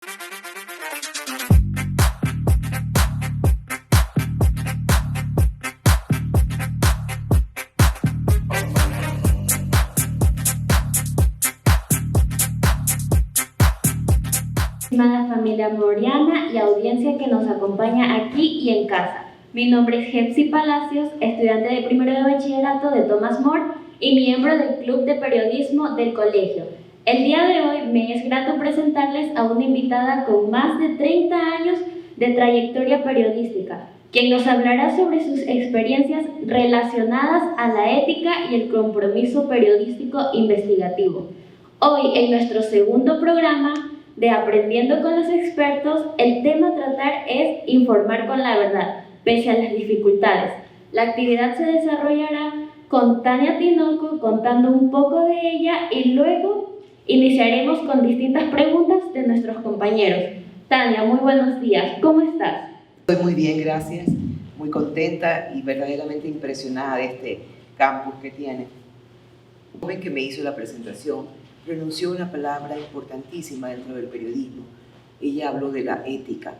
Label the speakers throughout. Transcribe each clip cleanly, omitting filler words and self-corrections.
Speaker 1: Estimada familia Moriana y audiencia que nos acompaña aquí y en casa. Mi nombre es Hepsi Palacios, estudiante de primero de bachillerato de Thomas More y miembro del Club de Periodismo del colegio. El día de hoy me es grato presentarles a una invitada con más de 30 años de trayectoria periodística, quien nos hablará sobre sus experiencias relacionadas a la ética y el compromiso periodístico investigativo. Hoy, en nuestro segundo programa de Aprendiendo con los Expertos, el tema a tratar es informar con la verdad, pese a las dificultades. La actividad se desarrollará con Tania Tinoco contando un poco de ella y luego iniciaremos con distintas preguntas de nuestros compañeros. Tania, muy buenos días, ¿cómo estás?
Speaker 2: Estoy muy bien, gracias, muy contenta y verdaderamente impresionada de este campus que tiene. El joven que me hizo la presentación pronunció una palabra importantísima dentro del periodismo. Ella habló de la ética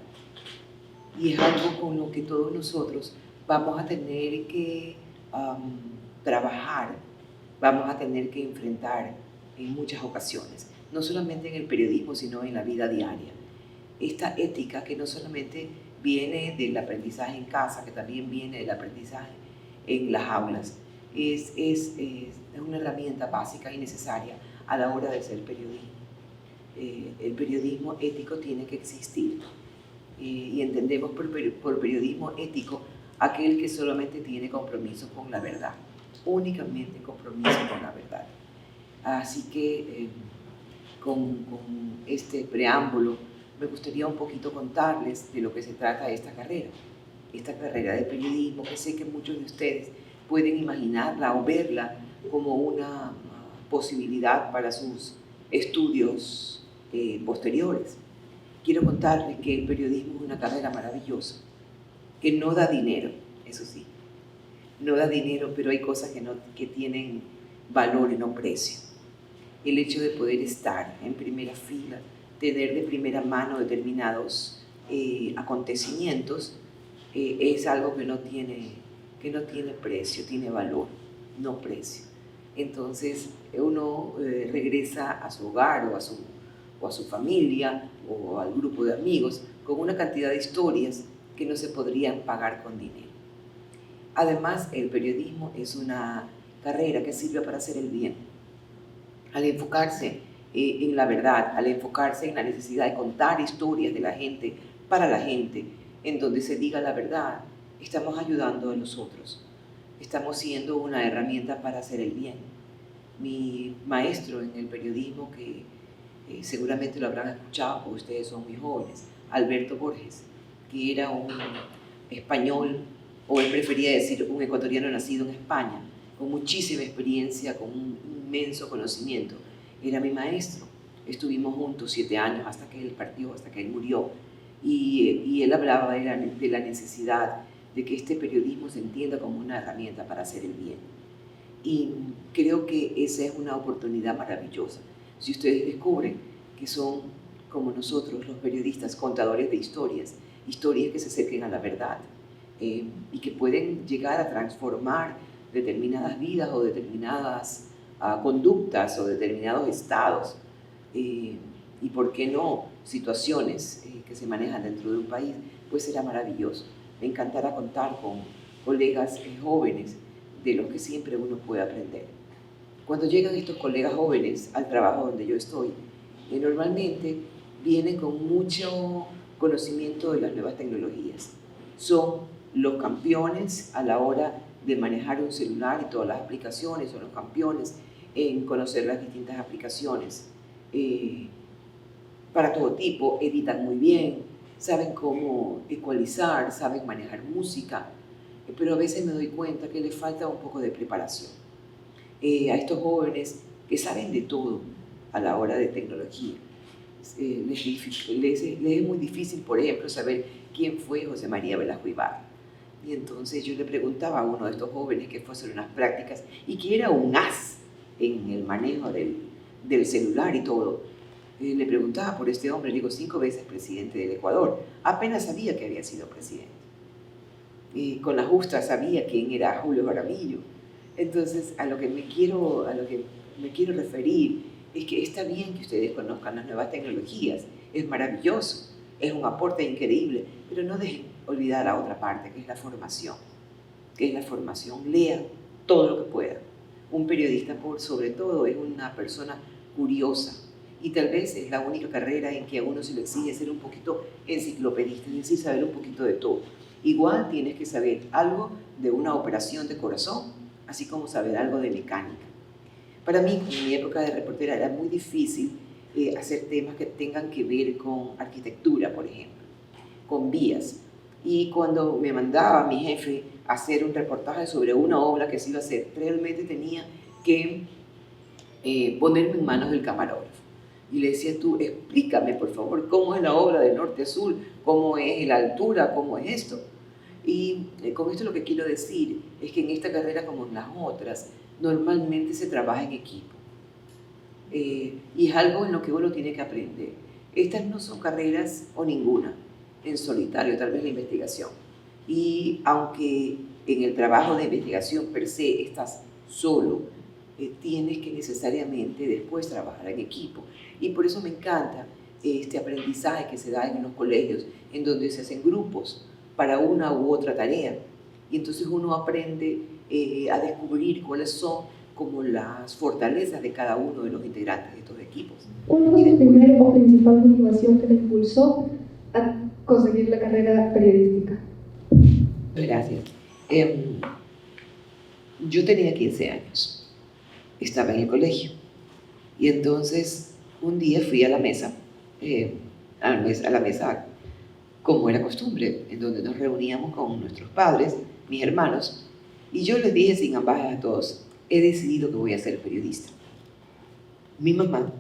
Speaker 2: y es algo con lo que todos nosotros vamos a tener que trabajar, vamos a tener que enfrentar en muchas ocasiones, no solamente en el periodismo, sino en la vida diaria. Esta ética que no solamente viene del aprendizaje en casa, que también viene del aprendizaje en las aulas, es una herramienta básica y necesaria a la hora de ser periodismo. El periodismo ético tiene que existir y entendemos por periodismo ético aquel que solamente tiene compromiso con la verdad, únicamente compromiso con la verdad. Así que con este preámbulo me gustaría un poquito contarles de lo que se trata esta carrera de periodismo, que sé que muchos de ustedes pueden imaginarla o verla como una posibilidad para sus estudios posteriores. Quiero contarles que el periodismo es una carrera maravillosa, que no da dinero, eso sí, no da dinero, pero hay cosas que tienen valor y no precio. El hecho de poder estar en primera fila, tener de primera mano determinados acontecimientos, es algo que no tiene precio, tiene valor, no precio. Entonces uno regresa a su hogar o a su familia o al grupo de amigos con una cantidad de historias que no se podrían pagar con dinero. Además, el periodismo es una carrera que sirve para hacer el bien. Al enfocarse en la verdad, al enfocarse en la necesidad de contar historias de la gente para la gente, en donde se diga la verdad, estamos ayudando a los otros. Estamos siendo una herramienta para hacer el bien. Mi maestro en el periodismo, que seguramente lo habrán escuchado porque ustedes son muy jóvenes, Alberto Borges, que era un español, o él prefería decir un ecuatoriano nacido en España, con muchísima experiencia, con un inmenso conocimiento. Era mi maestro. Estuvimos juntos 7 años hasta que él partió, hasta que él murió. Y él hablaba de la necesidad de que este periodismo se entienda como una herramienta para hacer el bien. Y creo que esa es una oportunidad maravillosa. Si ustedes descubren que son, como nosotros, los periodistas, contadores de historias que se acerquen a la verdad y que pueden llegar a transformar determinadas vidas o determinadas conductas o determinados estados y, ¿por qué no?, situaciones que se manejan dentro de un país, pues será maravilloso. Me encantará contar con colegas jóvenes de los que siempre uno puede aprender. Cuando llegan estos colegas jóvenes al trabajo donde yo estoy, normalmente vienen con mucho conocimiento de las nuevas tecnologías. Son los campeones a la hora de manejar un celular y todas las aplicaciones, son los campeones en conocer las distintas aplicaciones. Para todo tipo, editan muy bien, saben cómo ecualizar, saben manejar música, pero a veces me doy cuenta que les falta un poco de preparación. A estos jóvenes que saben de todo a la hora de tecnología, les es muy difícil, por ejemplo, saber quién fue José María Velasco Ibarra. Y entonces yo le preguntaba a uno de estos jóvenes que fue a hacer unas prácticas y que era un as en el manejo del celular y todo. le preguntaba por este hombre, le digo, 5 veces presidente del Ecuador. Apenas sabía que había sido presidente. Y con la justa sabía quién era Julio Jaramillo. Entonces, a lo que me quiero referir es que está bien que ustedes conozcan las nuevas tecnologías, es maravilloso, es un aporte increíble, pero no dejen olvidar la otra parte, que es la formación. Lean todo lo que puedan. Un periodista, por sobre todo, es una persona curiosa, y tal vez es la única carrera en que a uno se le exige ser un poquito enciclopedista, es decir, saber un poquito de todo. Igual tienes que saber algo de una operación de corazón, así como saber algo de mecánica. Para mí, en mi época de reportera, era muy difícil hacer temas que tengan que ver con arquitectura, por ejemplo, con vías. Y cuando me mandaba mi jefe a hacer un reportaje sobre una obra que se iba a hacer, realmente tenía que ponerme en manos del camarógrafo. Y le decía, tú, explícame, por favor, cómo es la obra de norte a sur, cómo es la altura, cómo es esto. Y con esto lo que quiero decir es que en esta carrera, como en las otras, normalmente se trabaja en equipo. Y es algo en lo que uno tiene que aprender. Estas no son carreras, o ninguna, en solitario, tal vez la investigación. Y aunque en el trabajo de investigación per se estás solo, tienes que necesariamente después trabajar en equipo. Y por eso me encanta este aprendizaje que se da en los colegios, en donde se hacen grupos para una u otra tarea. Y entonces uno aprende a descubrir cuáles son como las fortalezas de cada uno de los integrantes de estos equipos.
Speaker 3: ¿Cuál fue su primera o principal motivación que le impulsó a conseguir la carrera periodística?
Speaker 2: Gracias. Yo tenía 15 años, estaba en el colegio, y entonces un día fui a la mesa, como era costumbre, en donde nos reuníamos con nuestros padres, mis hermanos, y yo les dije sin ambajes a todos, he decidido que voy a ser periodista. Mi mamá,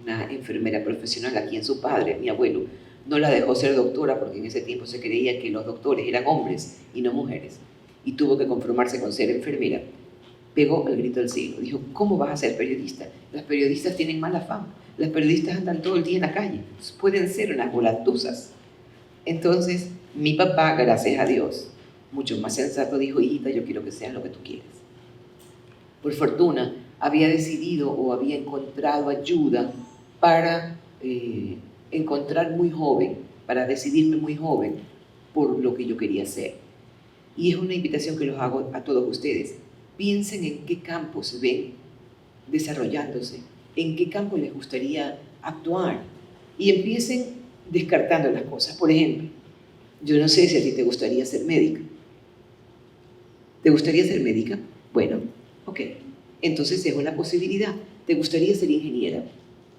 Speaker 2: una enfermera profesional a quien su padre, mi abuelo, no la dejó ser doctora porque en ese tiempo se creía que los doctores eran hombres y no mujeres, y tuvo que conformarse con ser enfermera. Pegó el grito al cielo, dijo, ¿cómo vas a ser periodista? Las periodistas tienen mala fama, las periodistas andan todo el día en la calle, pueden ser unas volatuzas. Entonces, mi papá, gracias a Dios, mucho más sensato, dijo, hijita, yo quiero que seas lo que tú quieres. Por fortuna, había decidido o había encontrado ayuda para encontrar muy joven, para decidirme muy joven por lo que yo quería hacer. Y es una invitación que los hago a todos ustedes. Piensen en qué campo se ven desarrollándose, en qué campo les gustaría actuar y empiecen descartando las cosas. Por ejemplo, yo no sé si a ti te gustaría ser médica. ¿Te gustaría ser médica? Bueno, ok. Entonces es una posibilidad. ¿Te gustaría ser ingeniera?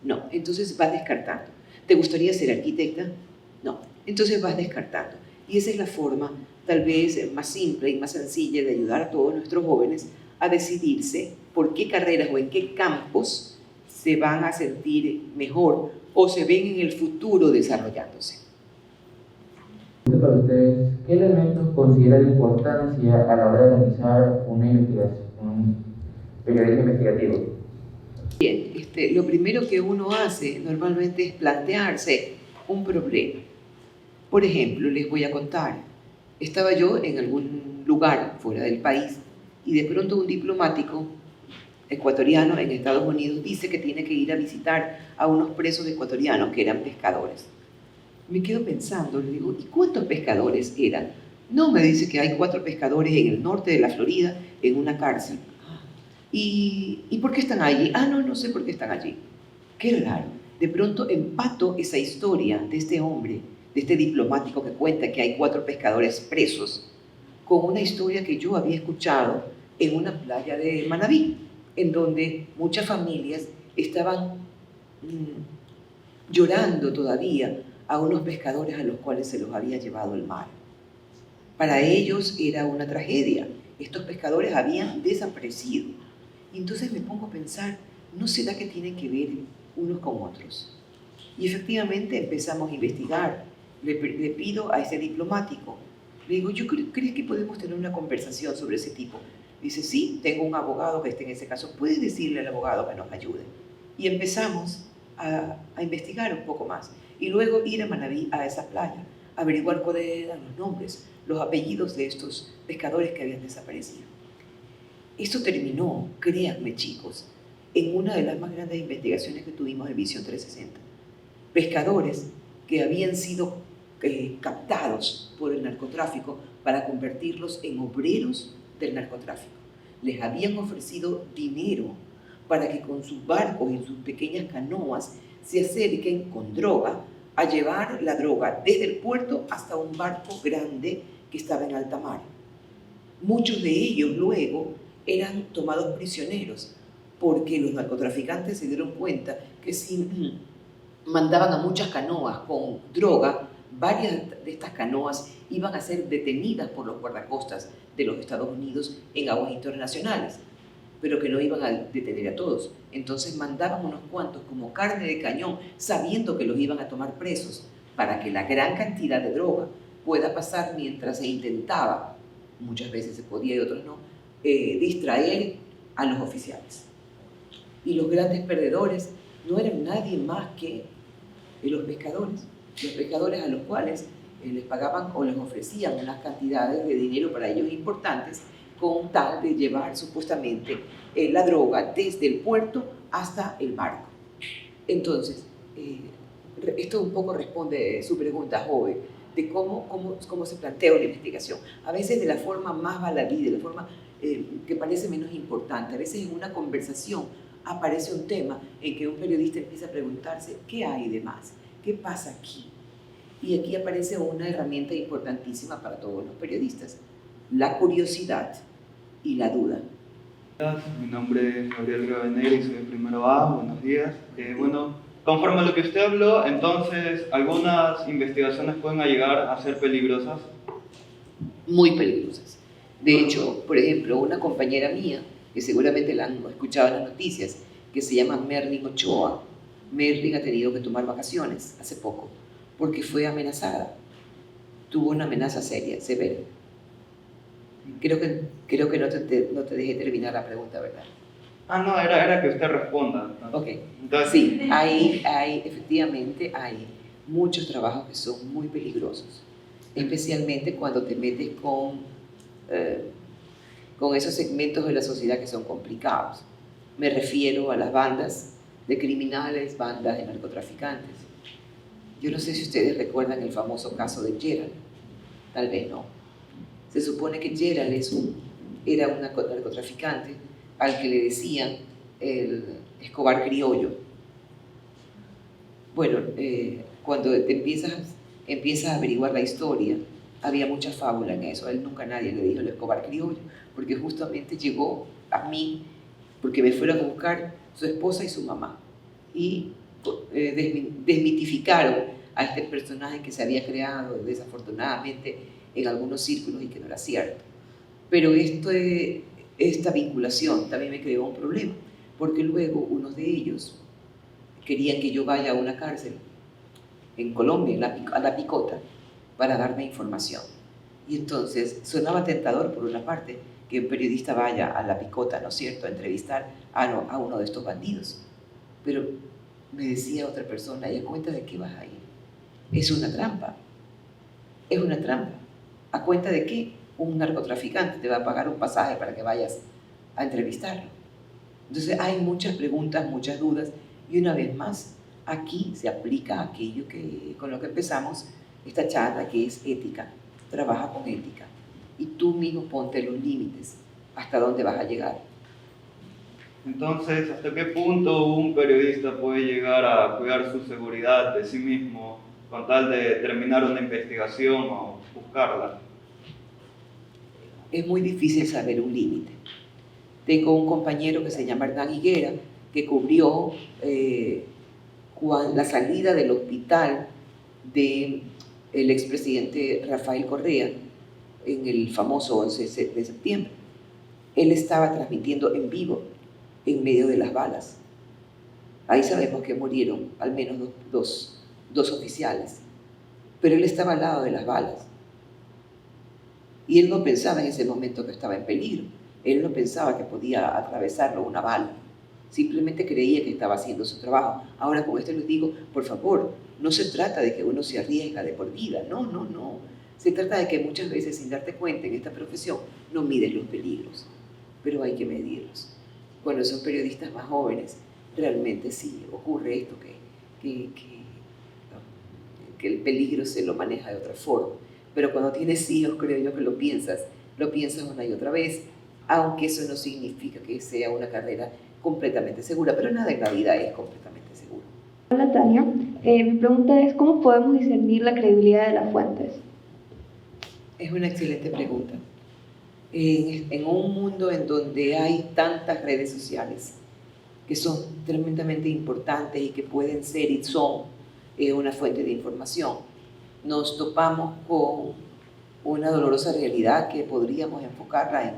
Speaker 2: No. Entonces vas descartando. ¿Te gustaría ser arquitecta? No. Entonces vas descartando. Y esa es la forma, tal vez más simple y más sencilla, de ayudar a todos nuestros jóvenes a decidirse por qué carreras o en qué campos se van a sentir mejor o se ven en el futuro desarrollándose.
Speaker 4: Para ustedes, ¿qué elementos consideran de importancia a la hora de realizar una investigación, un periodismo investigativo?
Speaker 2: Bien, lo primero que uno hace normalmente es plantearse un problema. Por ejemplo, les voy a contar, estaba yo en algún lugar fuera del país y de pronto un diplomático ecuatoriano en Estados Unidos dice que tiene que ir a visitar a unos presos ecuatorianos que eran pescadores. Me quedo pensando, le digo, ¿y cuántos pescadores eran? No, me dice que hay 4 pescadores en el norte de la Florida en una cárcel. ¿Y por qué están allí? No sé por qué están allí. Qué raro. De pronto empato esa historia de este hombre, de este diplomático que cuenta que hay 4 pescadores presos, con una historia que yo había escuchado en una playa de Manabí, en donde muchas familias estaban llorando todavía a unos pescadores a los cuales se los había llevado el mar. Para ellos era una tragedia. Estos pescadores habían desaparecido. Y entonces me pongo a pensar, ¿no será que tienen que ver unos con otros? Y efectivamente empezamos a investigar. Le pido a ese diplomático, le digo, ¿crees que podemos tener una conversación sobre ese tipo? Dice, sí, tengo un abogado que esté en ese caso. ¿Puedes decirle al abogado que nos ayude? Y empezamos a investigar un poco más y luego ir a Manabí, a esa playa, averiguar cuáles eran los nombres, los apellidos de estos pescadores que habían desaparecido. Esto terminó, créanme chicos, en una de las más grandes investigaciones que tuvimos en Visión 360. Pescadores que habían sido captados por el narcotráfico para convertirlos en obreros del narcotráfico. Les habían ofrecido dinero para que con sus barcos y sus pequeñas canoas se acerquen con droga a llevar la droga desde el puerto hasta un barco grande que estaba en alta mar. Muchos de ellos luego eran tomados prisioneros porque los narcotraficantes se dieron cuenta que si mandaban a muchas canoas con droga, varias de estas canoas iban a ser detenidas por los guardacostas de los Estados Unidos en aguas internacionales, pero que no iban a detener a todos. Entonces mandaban unos cuantos como carne de cañón, sabiendo que los iban a tomar presos, para que la gran cantidad de droga pueda pasar mientras se intentaba, muchas veces se podía y otros no, distraer a los oficiales. Y los grandes perdedores no eran nadie más que los pescadores a los cuales les pagaban o les ofrecían unas cantidades de dinero para ellos importantes con tal de llevar supuestamente la droga desde el puerto hasta el barco. Entonces, esto un poco responde a su pregunta, joven, de cómo se plantea una investigación. A veces de la forma más baladí, de la forma que parece menos importante. A veces en una conversación aparece un tema en que un periodista empieza a preguntarse ¿qué hay de más? ¿Qué pasa aquí? Y aquí aparece una herramienta importantísima para todos los periodistas, la curiosidad y la duda.
Speaker 5: Mi nombre es Gabriel Gabenegui y soy de primero A. Buenos días. Bueno, conforme a lo que usted habló, entonces, ¿algunas investigaciones pueden llegar a ser peligrosas?
Speaker 2: Muy peligrosas. De hecho, por ejemplo, una compañera mía, que seguramente la han escuchado en las noticias, que se llama Merlin Ochoa. Merlin ha tenido que tomar vacaciones hace poco, porque fue amenazada. Tuvo una amenaza seria, severa. Creo que no te dejé terminar la pregunta, ¿verdad?
Speaker 5: No, era que usted responda.
Speaker 2: Ok.
Speaker 5: Entonces,
Speaker 2: Sí, efectivamente hay muchos trabajos que son muy peligrosos, especialmente cuando te metes con esos segmentos de la sociedad que son complicados. Me refiero a las bandas de criminales, bandas de narcotraficantes. Yo no sé si ustedes recuerdan el famoso caso de Gerald, tal vez no. Se supone que Gerald era un narcotraficante al que le decían el Escobar criollo. Bueno, cuando te empiezas a averiguar la historia, había mucha fábula en eso. A él nunca nadie le dijo el Escobar criollo, porque justamente llegó a mí porque me fueron a buscar su esposa y su mamá y desmitificaron a este personaje que se había creado desafortunadamente en algunos círculos y que no era cierto. Pero esta vinculación también me creó un problema, porque luego unos de ellos querían que yo vaya a una cárcel en Colombia, a La Picota, para darme información. Y entonces sonaba tentador por una parte que un periodista vaya a La Picota, ¿no es cierto?, a entrevistar a uno de estos bandidos. Pero me decía otra persona, ¿y a cuenta de qué vas a ir? Es una trampa. Es una trampa. ¿A cuenta de qué? Un narcotraficante te va a pagar un pasaje para que vayas a entrevistarlo. Entonces hay muchas preguntas, muchas dudas, y una vez más, aquí se aplica aquello con lo que empezamos esta charla, que es ética. Trabaja con ética. Y tú mismo ponte los límites, hasta dónde vas a llegar.
Speaker 5: Entonces, ¿hasta qué punto un periodista puede llegar a cuidar su seguridad de sí mismo con tal de terminar una investigación o buscarla?
Speaker 2: Es muy difícil saber un límite. Tengo un compañero que se llama Hernán Higuera, que cubrió la salida del hospital del expresidente Rafael Correa en el famoso 11 de septiembre. Él estaba transmitiendo en vivo en medio de las balas. Ahí sabemos que murieron al menos dos oficiales, pero él estaba al lado de las balas. Y él no pensaba en ese momento que estaba en peligro. Él no pensaba que podía atravesarlo una bala. simplemente creía que estaba haciendo su trabajo. Ahora con esto les digo, por favor, no se trata de que uno se arriesga de por vida, no, no, no. Se trata de que muchas veces, sin darte cuenta en esta profesión, no mides los peligros, pero hay que medirlos. Cuando son periodistas más jóvenes, realmente sí ocurre esto, que el peligro se lo maneja de otra forma. Pero cuando tienes hijos, creo yo que lo piensas una y otra vez, aunque eso no significa que sea una carrera completamente segura, pero nada en la vida es completamente seguro.
Speaker 3: Hola Tania, mi pregunta es ¿cómo podemos discernir la credibilidad de las fuentes?
Speaker 2: Es una excelente pregunta. En un mundo en donde hay tantas redes sociales que son tremendamente importantes y que pueden ser y son una fuente de información, nos topamos con una dolorosa realidad que podríamos enfocarla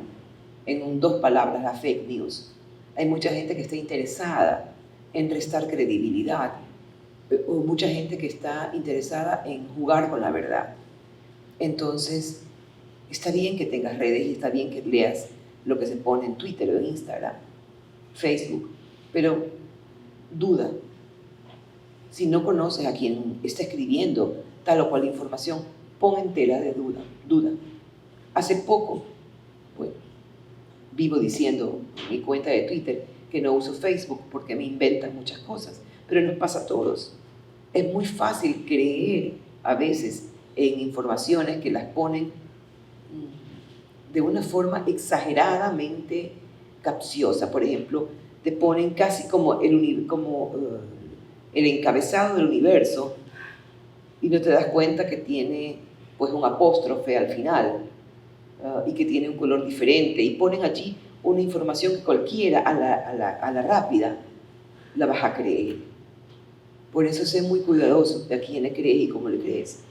Speaker 2: en dos palabras, la fake news. Hay mucha gente que está interesada en restar credibilidad, o mucha gente que está interesada en jugar con la verdad. Entonces, está bien que tengas redes y está bien que leas lo que se pone en Twitter o en Instagram, Facebook, pero duda. Si no conoces a quien está escribiendo tal o cual información, pon en tela de duda. Hace poco, bueno, vivo diciendo en mi cuenta de Twitter que no uso Facebook porque me inventan muchas cosas, pero nos pasa a todos. Es muy fácil creer a veces en informaciones que las ponen de una forma exageradamente capciosa. Por ejemplo, te ponen casi como el encabezado del universo y no te das cuenta que tiene pues un apóstrofe al final y que tiene un color diferente, y ponen allí una información que cualquiera a la rápida la vas a creer. Por eso sé muy cuidadoso de a quién le crees y cómo le crees.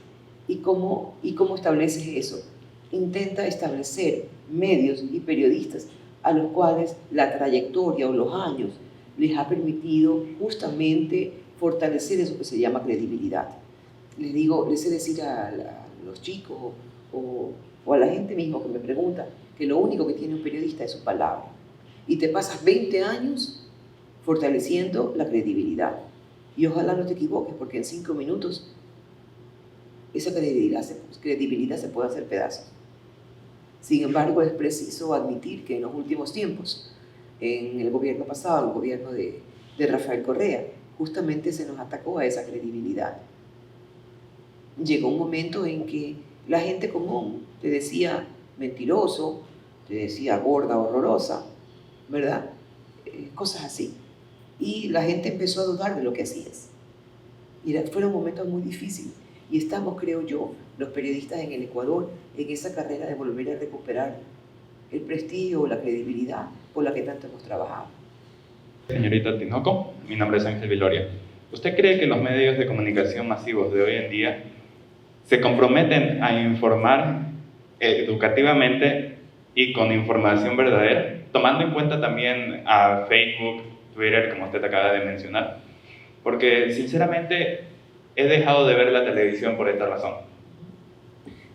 Speaker 2: ¿Y cómo estableces eso? Intenta establecer medios y periodistas a los cuales la trayectoria o los años les ha permitido justamente fortalecer eso que se llama credibilidad. Les he decir a los chicos o a la gente misma que me pregunta que lo único que tiene un periodista es su palabra. Y te pasas 20 años fortaleciendo la credibilidad. Y ojalá no te equivoques, porque en 5 minutos esa credibilidad se puede hacer pedazos. Sin embargo, es preciso admitir que en los últimos tiempos, en el gobierno pasado, el gobierno de Rafael Correa, justamente se nos atacó a esa credibilidad. Llegó un momento en que la gente común te decía mentiroso, te decía gorda, horrorosa, ¿verdad? Cosas así. Y la gente empezó a dudar de lo que hacías. Y fueron momentos muy difíciles. Y estamos, creo yo, los periodistas en el Ecuador, en esa carrera de volver a recuperar el prestigio o la credibilidad por la que tanto hemos trabajado.
Speaker 6: Señorita Tinoco, mi nombre es Ángel Viloria. ¿Usted cree que los medios de comunicación masivos de hoy en día se comprometen a informar educativamente y con información verdadera, tomando en cuenta también a Facebook, Twitter, como usted acaba de mencionar? Porque sinceramente he dejado de ver la televisión por esta razón.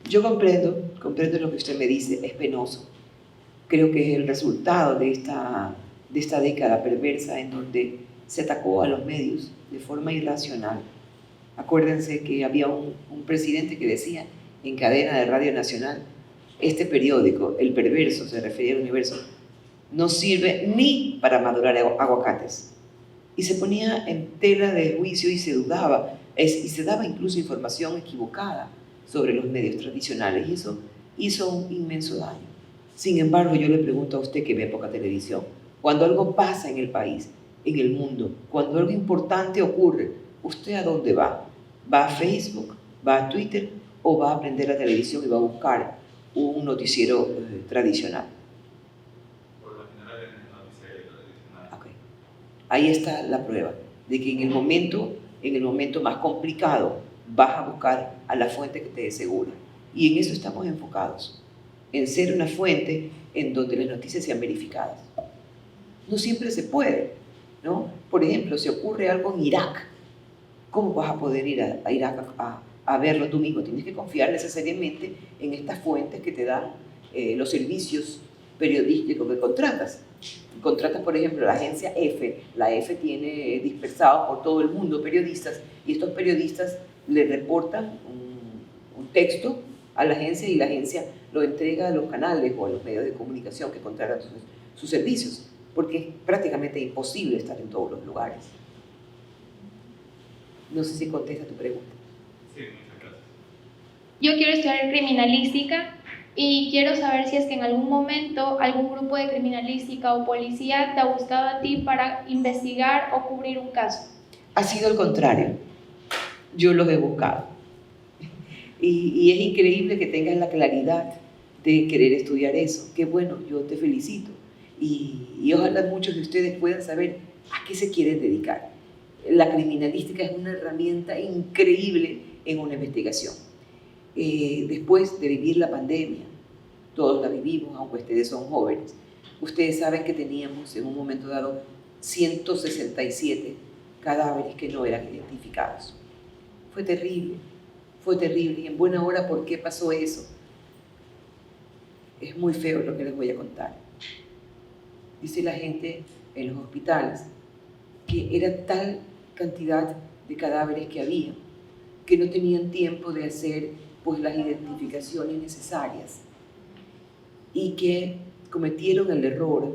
Speaker 2: Yo comprendo lo que usted me dice, es penoso. Creo que es el resultado de esta década perversa en donde se atacó a los medios de forma irracional. Acuérdense que había un presidente que decía en cadena de Radio Nacional, este periódico, El Perverso, se refería al Universo, no sirve ni para madurar aguacates. Y se ponía en tela de juicio y se dudaba, y se daba incluso información equivocada sobre los medios tradicionales, y eso hizo un inmenso daño. Sin embargo, yo le pregunto a usted que ve poca televisión, cuando algo pasa en el país, en el mundo, cuando algo importante ocurre, ¿usted a dónde va? ¿Va a Facebook? ¿Va a Twitter? ¿O va a prender la televisión y va a buscar un noticiero tradicional?
Speaker 6: Por lo general en el noticiero tradicional.
Speaker 2: Okay. Ahí está la prueba de que en el momento más complicado vas a buscar a la fuente que te dé segura. Y en eso estamos enfocados, en ser una fuente en donde las noticias sean verificadas. No siempre se puede, ¿no? Por ejemplo, si ocurre algo en Irak, ¿cómo vas a poder ir a Irak a verlo tú mismo? Tienes que confiar necesariamente en estas fuentes que te dan los servicios periodístico que contratas. Contratas, por ejemplo, la agencia F. La F tiene dispersados por todo el mundo periodistas y estos periodistas le reportan un texto a la agencia y la agencia lo entrega a los canales o a los medios de comunicación que contratan sus servicios, porque es prácticamente imposible estar en todos los lugares. No sé si contesta tu pregunta.
Speaker 6: Sí, muchas gracias.
Speaker 7: Yo quiero estudiar criminalística y quiero saber si es que en algún momento algún grupo de criminalística o policía te ha gustado a ti para investigar o cubrir un caso.
Speaker 2: Ha sido el contrario. Yo los he buscado. Y es increíble que tengas la claridad de querer estudiar eso. Qué bueno, yo te felicito. Y ojalá muchos de ustedes puedan saber a qué se quieren dedicar. La criminalística es una herramienta increíble en una investigación. Después de vivir la pandemia, todos la vivimos, aunque ustedes son jóvenes. Ustedes saben que teníamos en un momento dado 167 cadáveres que no eran identificados. Fue terrible, y en buena hora, ¿por qué pasó eso? Es muy feo lo que les voy a contar. Dice la gente en los hospitales que era tal cantidad de cadáveres que había que no tenían tiempo de hacer pues las identificaciones necesarias y que cometieron el error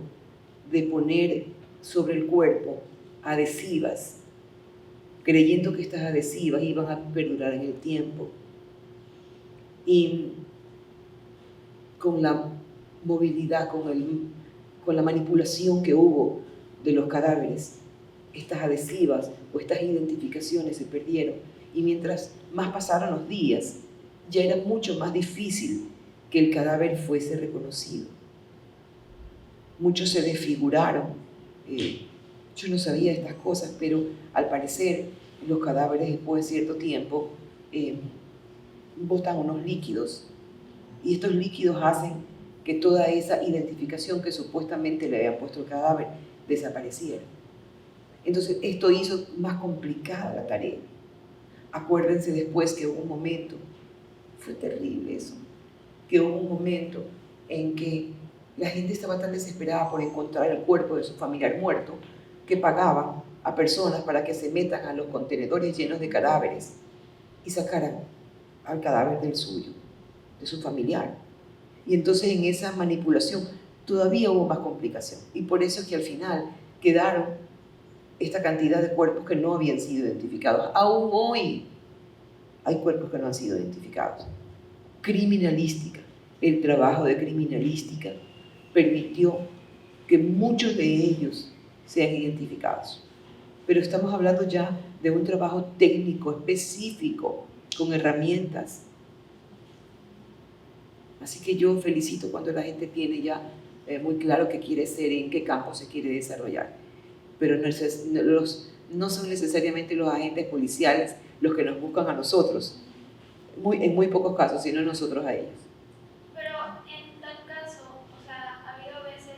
Speaker 2: de poner sobre el cuerpo adhesivas, creyendo que estas adhesivas iban a perdurar en el tiempo. Y con la movilidad, con la manipulación que hubo de los cadáveres, estas adhesivas o estas identificaciones se perdieron. Y mientras más pasaron los días, ya era mucho más difícil que el cadáver fuese reconocido. Muchos se desfiguraron. Yo no sabía estas cosas, pero al parecer los cadáveres después de cierto tiempo botan unos líquidos y estos líquidos hacen que toda esa identificación que supuestamente le habían puesto al cadáver desapareciera. Entonces esto hizo más complicada la tarea. Acuérdense después que hubo un momento, fue terrible eso, que hubo un momento en que la gente estaba tan desesperada por encontrar el cuerpo de su familiar muerto que pagaban a personas para que se metan a los contenedores llenos de cadáveres y sacaran al cadáver del suyo, de su familiar. Y entonces en esa manipulación todavía hubo más complicación. Y por eso es que al final quedaron esta cantidad de cuerpos que no habían sido identificados. Aún hoy hay cuerpos que no han sido identificados. Criminalística, el trabajo de criminalística permitió que muchos de ellos sean identificados. Pero estamos hablando ya de un trabajo técnico específico, con herramientas. Así que yo felicito cuando la gente tiene ya muy claro qué quiere ser y en qué campo se quiere desarrollar. Pero no son necesariamente los agentes policiales los que nos buscan a nosotros, en muy pocos casos, sino nosotros a ellos.
Speaker 7: Pero en tal caso, o sea, ha habido veces,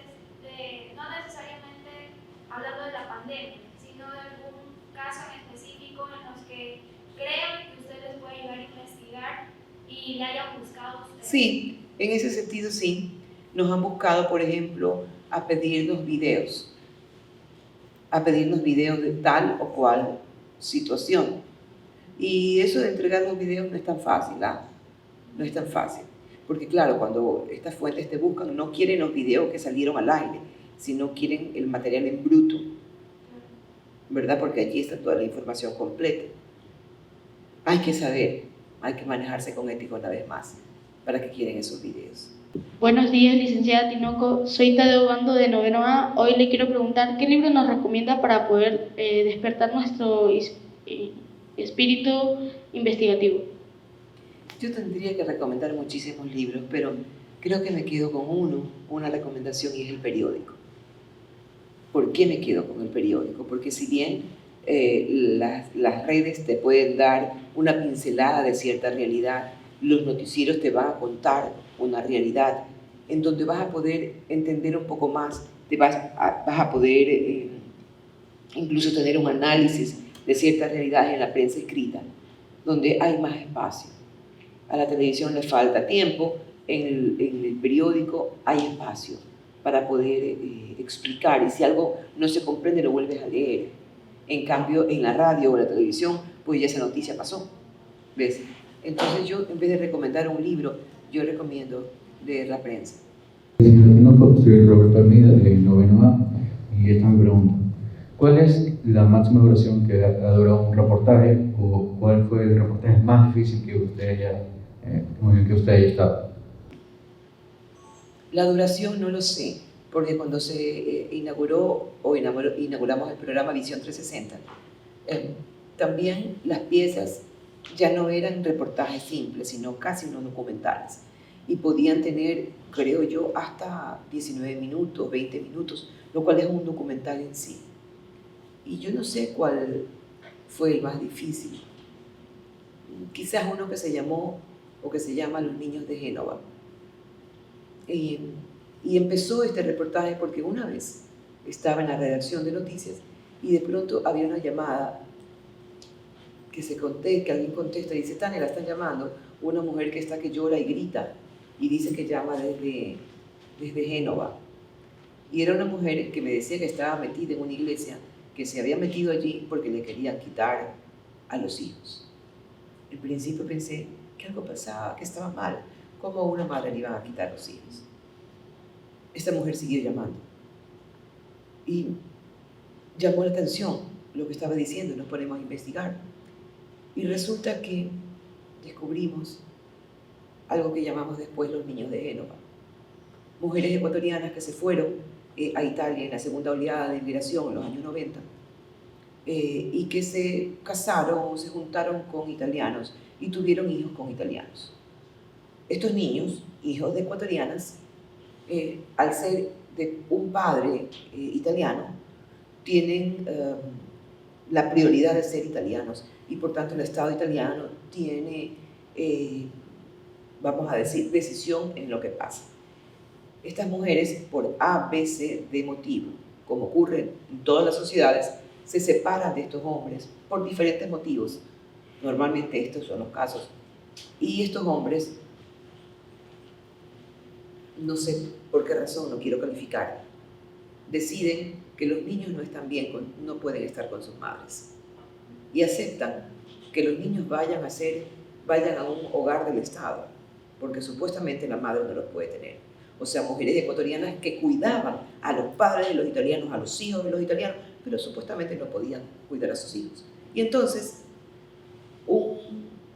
Speaker 7: no necesariamente hablando de la pandemia, sino de algún caso en específico en los que crean que usted les puede ayudar a investigar y le hayan buscado a ustedes.
Speaker 2: Sí, en ese sentido sí. Nos han buscado, por ejemplo, a pedirnos videos de tal o cual situación. Y eso de entregar los videos no es tan fácil, no es tan fácil. Porque claro, cuando estas fuentes te buscan, no quieren los videos que salieron al aire, sino quieren el material en bruto, ¿verdad? Porque allí está toda la información completa. Hay que saber, hay que manejarse con ética una vez más. ¿Para qué quieren esos videos?
Speaker 8: Buenos días, licenciada Tinoco. Soy Tadeo Bando de noveno A. Hoy le quiero preguntar qué libro nos recomienda para poder despertar nuestro espíritu investigativo.
Speaker 2: Yo tendría que recomendar muchísimos libros, pero creo que me quedo con una recomendación, y es el periódico. ¿Por qué me quedo con el periódico? Porque si bien las redes te pueden dar una pincelada de cierta realidad, los noticieros te van a contar una realidad en donde vas a poder entender un poco más, vas a poder incluso tener un análisis de ciertas realidades en la prensa escrita, donde hay más espacio. A la televisión le falta tiempo, en el periódico hay espacio. para poder explicar, y si algo no se comprende lo vuelves a leer. En cambio, en la radio o la televisión, pues ya esa noticia pasó, ¿ves? Entonces yo, en vez de recomendar un libro, yo recomiendo leer la prensa.
Speaker 9: Señor Tinoco, soy Roberto Almeida, de noveno A, y esta es mi pregunta. ¿Cuál es la máxima duración que ha durado un reportaje, o cuál fue el reportaje más difícil que usted en el que usted haya estado?
Speaker 2: La duración no lo sé, porque cuando se inauguramos el programa Visión 360, también las piezas ya no eran reportajes simples, sino casi unos documentales. Y podían tener, creo yo, hasta 19 minutos, 20 minutos, lo cual es un documental en sí. Y yo no sé cuál fue el más difícil. Quizás uno que se llamó, o que se llama Los Niños de Génova. Y empezó este reportaje porque una vez estaba en la redacción de noticias y de pronto había una llamada que alguien contesta y dice: Tania, la están llamando, una mujer que está que llora y grita y dice que llama desde Génova. Y era una mujer que me decía que estaba metida en una iglesia, que se había metido allí porque le querían quitar a los hijos. Al principio pensé que algo pasaba, que estaba mal. ¿Cómo a una madre le iban a quitar los hijos? Esta mujer siguió llamando y llamó la atención lo que estaba diciendo. Nos ponemos a investigar y resulta que descubrimos algo que llamamos después Los Niños de Génova. Mujeres ecuatorianas que se fueron a Italia en la segunda oleada de inmigración en los años 90 y que se casaron, se juntaron con italianos y tuvieron hijos con italianos. Estos niños, hijos de ecuatorianas, al ser de un padre italiano, tienen la prioridad de ser italianos y por tanto el Estado italiano tiene, vamos a decir, decisión en lo que pasa. Estas mujeres, por A, B, C, D motivo, como ocurre en todas las sociedades, se separan de estos hombres por diferentes motivos. Normalmente estos son los casos. Y estos hombres, no sé por qué razón, no quiero calificar, deciden que los niños no están bien, no pueden estar con sus madres. Y aceptan que los niños vayan a un hogar del Estado, porque supuestamente la madre no los puede tener. O sea, mujeres ecuatorianas que cuidaban a los padres de los italianos, a los hijos de los italianos, pero supuestamente no podían cuidar a sus hijos. Y entonces, un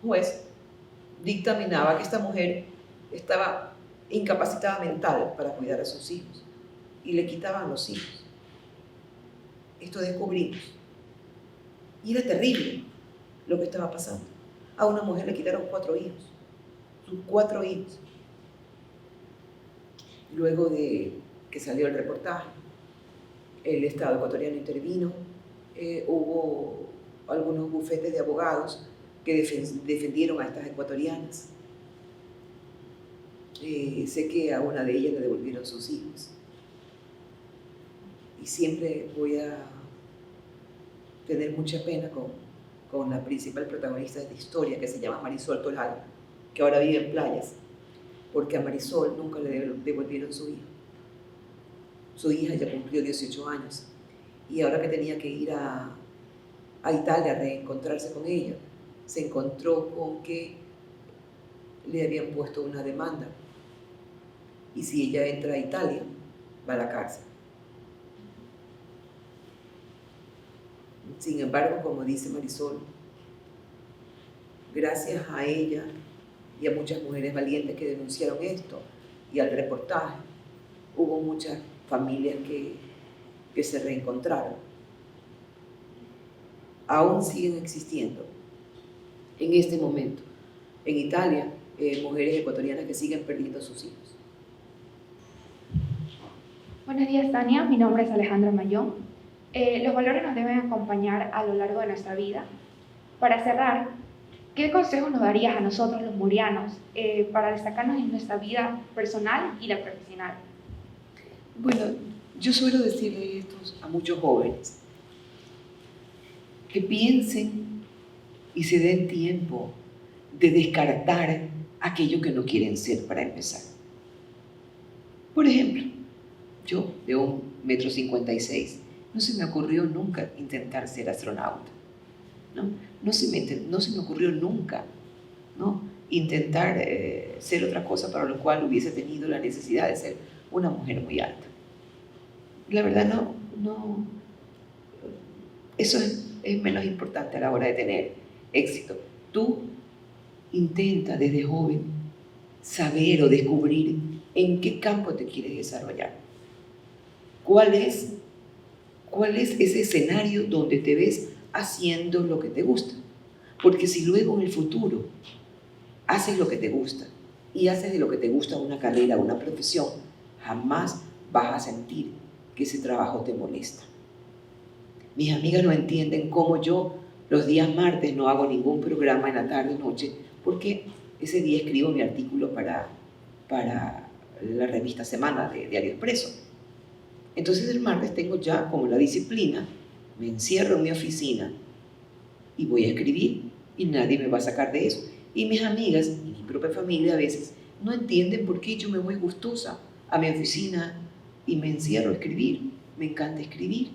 Speaker 2: juez dictaminaba que esta mujer estaba incapacitada mental para cuidar a sus hijos y le quitaban los hijos. Esto descubrimos. Y era terrible lo que estaba pasando. A una mujer le quitaron 4 hijos, sus 4 hijos. Luego de que salió el reportaje, el Estado ecuatoriano intervino, hubo algunos bufetes de abogados que defendieron a estas ecuatorianas. Sé que a una de ellas le devolvieron sus hijos. Y siempre voy a tener mucha pena con la principal protagonista de esta historia, que se llama Marisol Toral, que ahora vive en Playas, porque a Marisol nunca le devolvieron su hija. Su hija ya cumplió 18 años y ahora que tenía que ir a Italia a reencontrarse con ella, se encontró con que le habían puesto una demanda y si ella entra a Italia, va a la cárcel. Sin embargo, como dice Marisol, gracias a ella y a muchas mujeres valientes que denunciaron esto y al reportaje, hubo muchas familias que se reencontraron. Aún siguen existiendo en este momento en Italia mujeres ecuatorianas que siguen perdiendo a sus hijos.
Speaker 10: Buenos días, Tania. Mi nombre es Alejandra Mayón. Los valores nos deben acompañar a lo largo de nuestra vida. Para cerrar, ¿qué consejos nos darías a nosotros los murianos para destacarnos en nuestra vida personal y la profesional?
Speaker 2: Bueno, yo suelo decirle esto a muchos jóvenes, que piensen y se den tiempo de descartar aquello que no quieren ser para empezar. Por ejemplo, Yo, de 1,56 m, no se me ocurrió nunca intentar ser astronauta, ¿no? No se me ocurrió nunca, ¿no?, intentar ser otra cosa para lo cual hubiese tenido la necesidad de ser una mujer muy alta. La verdad, no, eso es menos importante a la hora de tener éxito. Tú intenta desde joven saber o descubrir en qué campo te quieres desarrollar. ¿Cuál es ese escenario donde te ves haciendo lo que te gusta? Porque si luego en el futuro haces lo que te gusta y haces de lo que te gusta una carrera, una profesión, jamás vas a sentir que ese trabajo te molesta. Mis amigas no entienden cómo yo los días martes no hago ningún programa en la tarde o noche, porque ese día escribo mi artículo para la revista Semana de Diario Expreso. Entonces el martes tengo ya como la disciplina, me encierro en mi oficina y voy a escribir y nadie me va a sacar de eso. Y mis amigas y mi propia familia a veces no entienden por qué yo me voy gustosa a mi oficina y me encierro a escribir. Me encanta escribir.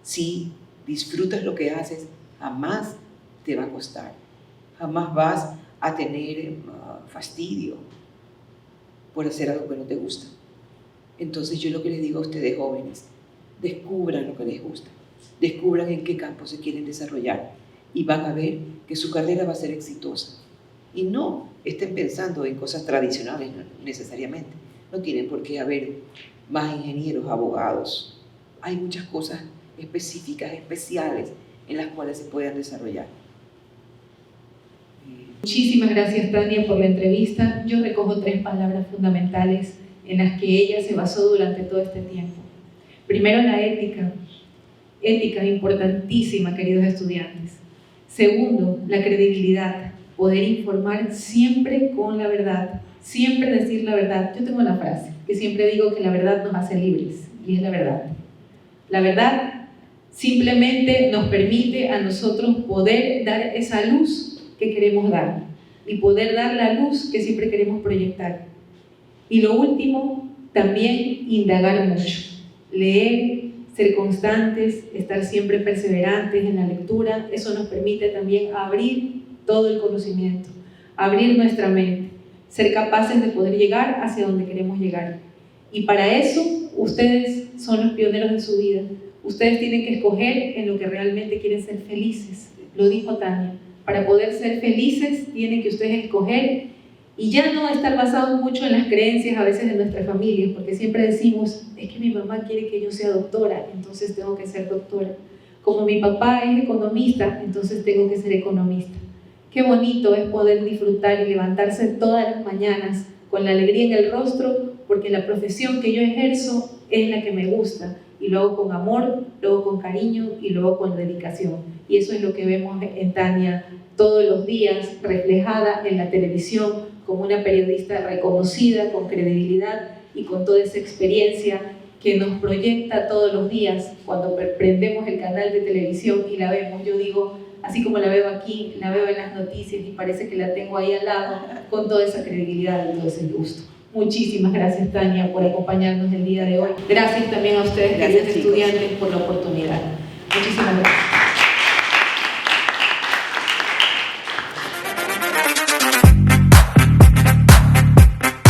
Speaker 2: Si disfrutas lo que haces, jamás te va a costar, jamás vas a tener fastidio por hacer algo que no te gusta. Entonces yo lo que les digo a ustedes jóvenes, descubran lo que les gusta, descubran en qué campo se quieren desarrollar y van a ver que su carrera va a ser exitosa. Y no estén pensando en cosas tradicionales necesariamente, no tienen por qué haber más ingenieros, abogados. Hay muchas cosas específicas, especiales, en las cuales se puedan desarrollar.
Speaker 11: Muchísimas gracias, Tania, por la entrevista. Yo recojo 3 palabras fundamentales en las que ella se basó durante todo este tiempo. Primero, la ética. Ética importantísima, queridos estudiantes. Segundo, la credibilidad. Poder informar siempre con la verdad. Siempre decir la verdad. Yo tengo una frase que siempre digo que la verdad nos hace libres, y es la verdad. La verdad simplemente nos permite a nosotros poder dar esa luz que queremos dar y poder dar la luz que siempre queremos proyectar. Y lo último, también indagar mucho, leer, ser constantes, estar siempre perseverantes en la lectura. Eso nos permite también abrir todo el conocimiento, abrir nuestra mente, ser capaces de poder llegar hacia donde queremos llegar. Y para eso, ustedes son los pioneros de su vida. Ustedes tienen que escoger en lo que realmente quieren ser felices. Lo dijo Tania. Para poder ser felices, tienen que ustedes escoger y ya no estar basados mucho en las creencias a veces de nuestras familias, porque siempre decimos, es que mi mamá quiere que yo sea doctora, entonces tengo que ser doctora. Como mi papá es economista, entonces tengo que ser economista. Qué bonito es poder disfrutar y levantarse todas las mañanas con la alegría en el rostro, porque la profesión que yo ejerzo es la que me gusta, y lo hago con amor, lo hago con cariño y lo hago con dedicación. Y eso es lo que vemos en Tania todos los días, reflejada en la televisión como una periodista reconocida, con credibilidad y con toda esa experiencia que nos proyecta todos los días cuando prendemos el canal de televisión y la vemos. Yo digo, así como la veo aquí, la veo en las noticias y parece que la tengo ahí al lado, con toda esa credibilidad y todo ese gusto. Muchísimas gracias, Tania, por acompañarnos el día de hoy. Gracias también a ustedes, queridos estudiantes, por la oportunidad. Muchísimas gracias.